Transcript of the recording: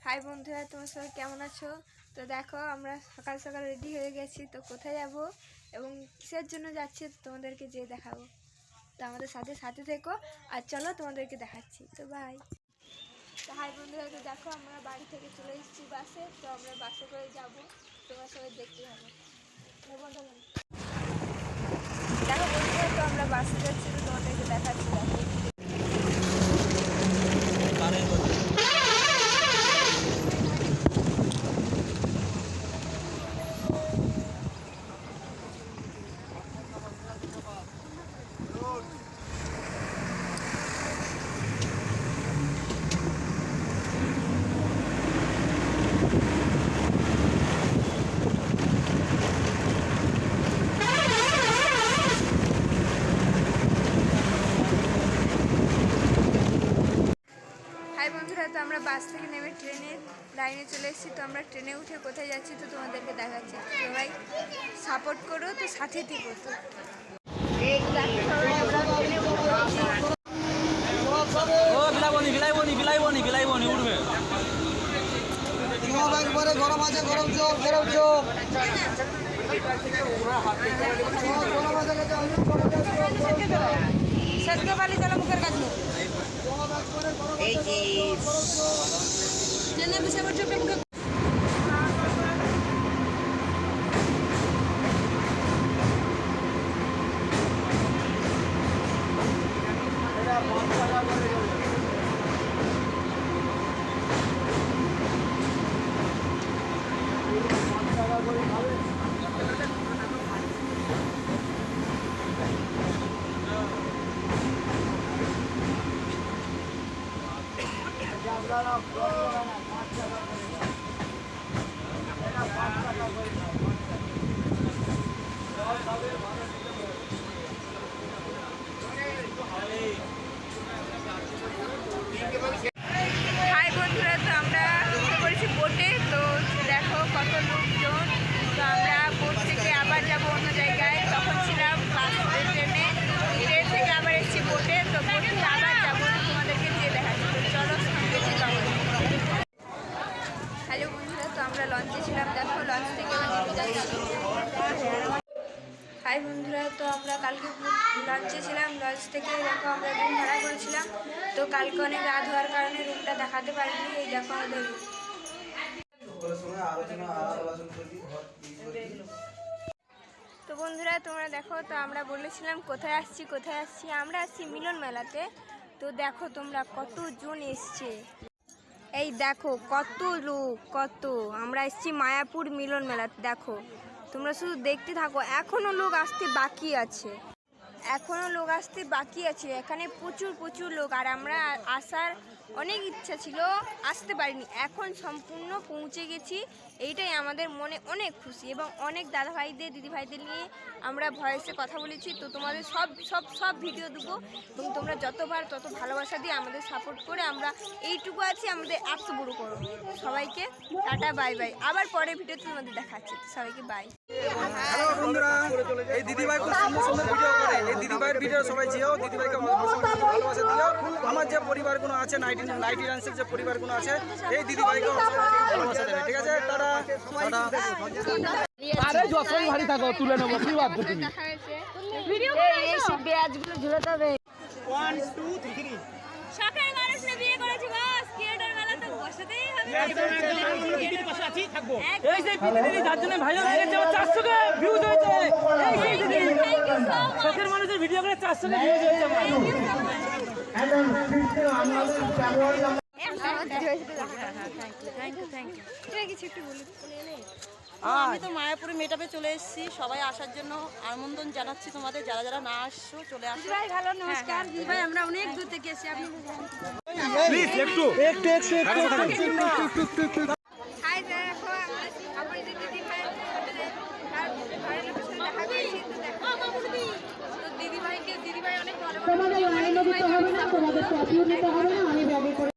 High বন্ধুরা, তোমার সবাই কেমন আছো? তো দেখো আমরা সকাল সকাল রেডি হয়ে গেছি। তো কোথায় যাব এবং কিসের জন্য যাচ্ছি তোমাদেরকে যেয়ে দেখাবো। তো আমাদের সাথে সাথে থেকো আর চলো তোমাদেরকে দেখাচ্ছি। তো বাই। তো হাই বন্ধুরা, তো দেখো আমরা বাড়ি থেকে চলে এসেছি বাসে। তো আমরা বাসে করে যাব, তোমার সবাই দেখতে হবে। দেখো বন্ধুরা, তো আমরা বাসে যাচ্ছি, তো তোমাদেরকে দেখাচ্ছি। দেখো বন্ধুরা, তো আমরা বাস থেকে নেমে ট্রেনের লাইনে চলে এসেছি। তো আমরা ট্রেনে উঠে কোথায় যাচ্ছি তো তোমাদেরকে দেখাচ্ছি। সবাই সাপোর্ট করো, তো সাথে থেকো। তো উঠবে গরম আছে, গরম চোখ গরম চোখ সত্যি পালি চলো মুখের কাছে এই যে ট্রেনে বসে বসে মুখে হাই বন্ধুরা, তো আমরা উঠে পড়েছি বোটে। তো দেখো কত লোকজন। তো আমরা বোট থেকে আবার যাব অন্য জায়গায়। তখন ছিলাম বাস ট্রেনে, ট্রেন থেকে আবার এসেছি বোটে। তো বোট থেকে আবার যাবো, তোমাদেরকে যেয়ে দেখাচ্ছি। তো চলো সঙ্গে যাবো। হ্যালো বন্ধুরা, তো আমরা লঞ্চে ছিলাম। দেখো লঞ্চ থেকে নেমে যাচ্ছি। হাই বন্ধুরা, তো আমরা কালকে লঞ্চে ছিলাম। লঞ্চ থেকে দেখো আমরা রুম ভাড়া করেছিলাম। তো কালকে অনেক রাত হওয়ার কারণে রুমটা দেখাতে পারিনি। এই দেখো আমাদের রুম। তো বন্ধুরা তোমরা দেখো, তো আমরা বলেছিলাম কোথায় আসছি। আমরা আসছি মিলন মেলাতে। তো দেখো তোমরা কতজন এসছে, এই দেখো কত লোক, কত। আমরা এসছি মায়াপুর মিলন মেলাতে। দেখো তোমরা শুধু দেখতে থাকো, এখনো লোক আসতে বাকি আছে। এখানে প্রচুর লোক। আর আমরা আসার অনেক ইচ্ছা ছিল, আসতে পারিনি। এখন সম্পূর্ণ পৌঁছে গেছি, এইটাই আমাদের মনে অনেক খুশি। এবং অনেক দাদা ভাইদের দিদি ভাইদের নিয়ে আমরা ভয়েসে কথা বলেছি। তো তোমাদের সব ভিডিও দেবো এবং তোমরা যতবার তত ভালোবাসা দিয়ে আমাদের সাপোর্ট করে আমরা এইটুকু আছি, আমাদের এত বড় করো। সবাইকে টাটা, বাই বাই। আবার পরে ভিডিওতে তোমাদের দেখাচ্ছি। সবাইকে বাই। হ্যালো বন্ধুরা, এই দিদিভাই খুব সুন্দর ভিডিও করে। এই দিদিভাইয়ের ভিডিও সবাই যেও, দিদিভাইকে ভালোবাসা দিও। আমার যে পরিবারগুলো আছে, নাইটি ডান্সের যে পরিবারগুলো আছে, এই দিদিভাইকে ভালোবাসা দেবে। ঠিক আছে, টাটা টাটা। আরে যতই ভারী থাকো তুলে নেবো, কি ভাবছো তুমি? ভিডিও করে এই সব ব্যাজগুলো ঝুলাতে হবে। 1 2 3 শখের মানুষরা বিয়ে করেছি, বাস ক্রিয়েটর মেলা তো বসাতেই হবে। দিদির পাশে আছি, থাকবো। এই যে দিদি যার জন্য ভাইরাল হয়ে গেছে, 400 কে ভিউজ হয়েছে। এই সেই দিদি শখের মানুষের ভিডিও করে 400 কে ভিউজ হয়েছে। আমি তো মায়াপুরে মেটাপে চলে এসেছি। সবাই আসার জন্য আমন্ত্রণ জানাচ্ছি তোমাদের। যারা যারা না আসছো চলে আসো। ভাই ভালো, নমস্কার। ভাই আমরা অনেক দূর থেকে এসেছি, আপনি প্লিজ একটু হাই দেখো আপনি দিদি ভাই ঘরের লোকের সাথে দেখা করেছি। তো দেখো তো দিদি ভাই অনেক ভালো। তোমাদের লাইনে দিতে হবে না, তোমাদের কপিও নিতে হবে না। আমি ব্যাগে করে